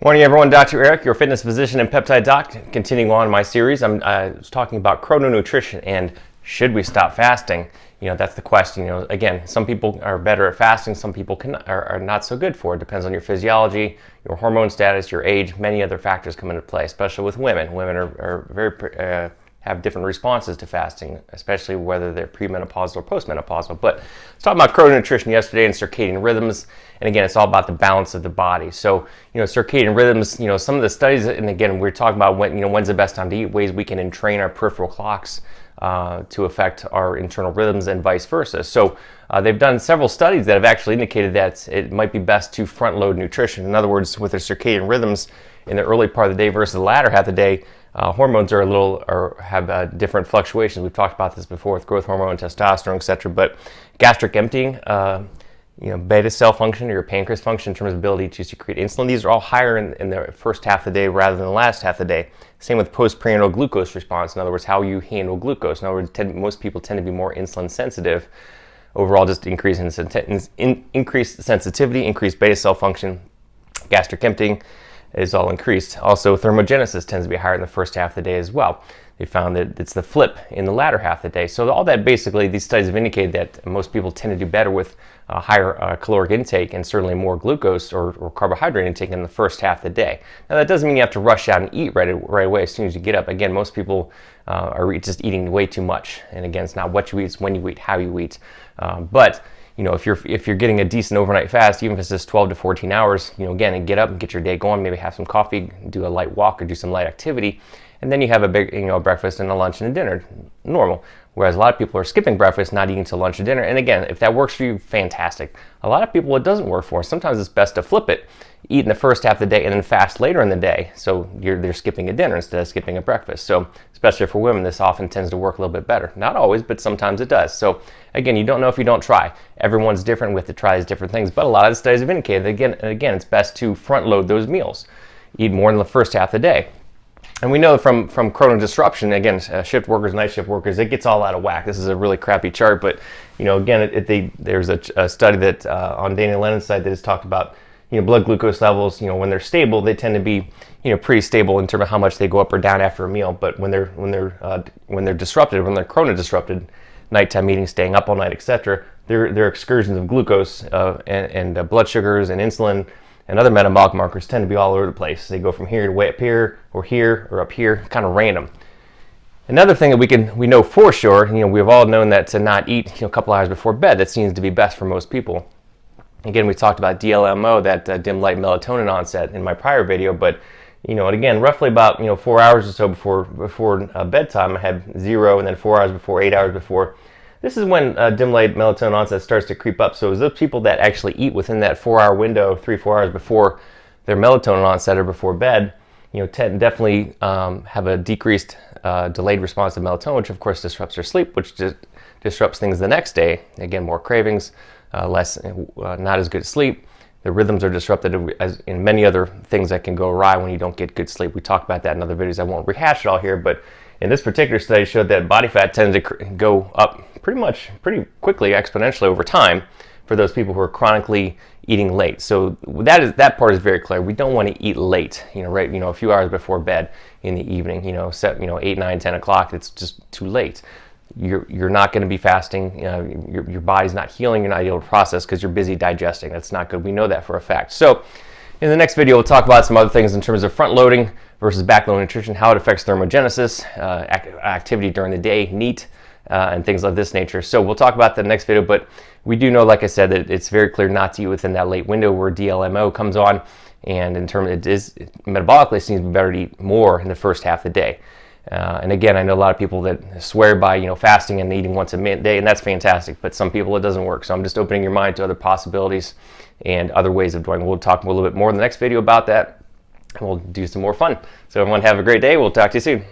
Morning everyone, Dr. Eric, your fitness physician and peptide doc. Continuing on my series, I was talking about chrononutrition and should we stop fasting? That's the question. Again, some people are better at fasting, some people are not so good for it. Depends on your physiology, your hormone status, your age, many other factors come into play, especially with women. Women are very have different responses to fasting, especially whether they're premenopausal or postmenopausal. But let's talk about chrononutrition yesterday and circadian rhythms. And again, it's all about the balance of the body. So, circadian rhythms, some of the studies, and again, we're talking about when's the best time to eat, ways we can entrain our peripheral clocks to affect our internal rhythms and vice versa. So they've done several studies that have actually indicated that it might be best to front load nutrition. In other words, with the circadian rhythms in the early part of the day versus the latter half of the day, hormones are have different fluctuations. We've talked about this before with growth hormone, testosterone, etc. But gastric emptying, beta cell function or your pancreas function in terms of ability to secrete insulin, these are all higher in the first half of the day rather than the last half of the day. Same with postprandial glucose response. In other words, how you handle glucose. In other words, most people tend to be more insulin sensitive. Overall, just increased sensitivity, increased beta cell function, gastric emptying is all increased. Also, thermogenesis tends to be higher in the first half of the day as well. They found that it's the flip in the latter half of the day. So all that basically, these studies have indicated that most people tend to do better with higher caloric intake and certainly more glucose or carbohydrate intake in the first half of the day. Now that doesn't mean you have to rush out and eat right away as soon as you get up. Again, most people are just eating way too much. And again, it's not what you eat, it's when you eat, how you eat. But if you're getting a decent overnight fast, even if it's just 12 to 14 hours, again, and get up and get your day going, maybe have some coffee, do a light walk or do some light activity, and then you have a big, breakfast and a lunch and a dinner, normal. Whereas a lot of people are skipping breakfast, not eating till lunch or dinner. And again, if that works for you, fantastic. A lot of people it doesn't work for. Sometimes it's best to flip it, eat in the first half of the day and then fast later in the day. So they're skipping a dinner instead of skipping a breakfast. So especially for women, this often tends to work a little bit better. Not always, but sometimes it does. So again, you don't know if you don't try. Everyone's different with to try these different things, but a lot of the studies have indicated that again, it's best to front load those meals. Eat more in the first half of the day. And we know from chrono disruption, again, shift workers, night shift workers, it gets all out of whack. This is a really crappy chart, but again, there's a study that on Daniel Lennon's site that has talked about blood glucose levels. When they're stable, they tend to be pretty stable in terms of how much they go up or down after a meal. But when they're disrupted, when they're chrono disrupted, nighttime eating, staying up all night, etc., their excursions of glucose and blood sugars and insulin and other metabolic markers tend to be all over the place. They go from here to way up here or up here, kind of random. Another thing that we know for sure, we've all known that to not eat a couple hours before bed, that seems to be best for most people. Again, we talked about DLMO, that dim light melatonin onset in my prior video, but and again, roughly about 4 hours or so before bedtime, I had 0, and then 4 hours before, 8 hours before. This is when dim light melatonin onset starts to creep up. So those people that actually eat within that 4-hour window, 3-4 hours before their melatonin onset or before bed, definitely have a decreased delayed response to melatonin, which of course disrupts their sleep, which disrupts things the next day. Again, more cravings, not as good sleep. The rhythms are disrupted as in many other things that can go awry when you don't get good sleep. We talked about that in other videos. I won't rehash it all here, but in this particular study showed that body fat tends to go up pretty quickly, exponentially over time for those people who are chronically eating late. So that part is very clear. We don't want to eat late, a few hours before bed in the evening, 8, 9, 10 o'clock. It's just too late. You're not going to be fasting. Your body's not healing. You're not able to process because you're busy digesting. That's not good. We know that for a fact. So in the next video, we'll talk about some other things in terms of front loading versus back loading nutrition, how it affects thermogenesis, activity during the day, NEAT, and things of this nature. So we'll talk about that in the next video, but we do know, like I said, that it's very clear not to eat within that late window where DLMO comes on, and in terms metabolically, it seems to be better to eat more in the first half of the day. And again, I know a lot of people that swear by fasting and eating once a day, and that's fantastic, but some people it doesn't work. So I'm just opening your mind to other possibilities and other ways of doing it. We'll talk a little bit more in the next video about that, and we'll do some more fun. So everyone have a great day. We'll talk to you soon.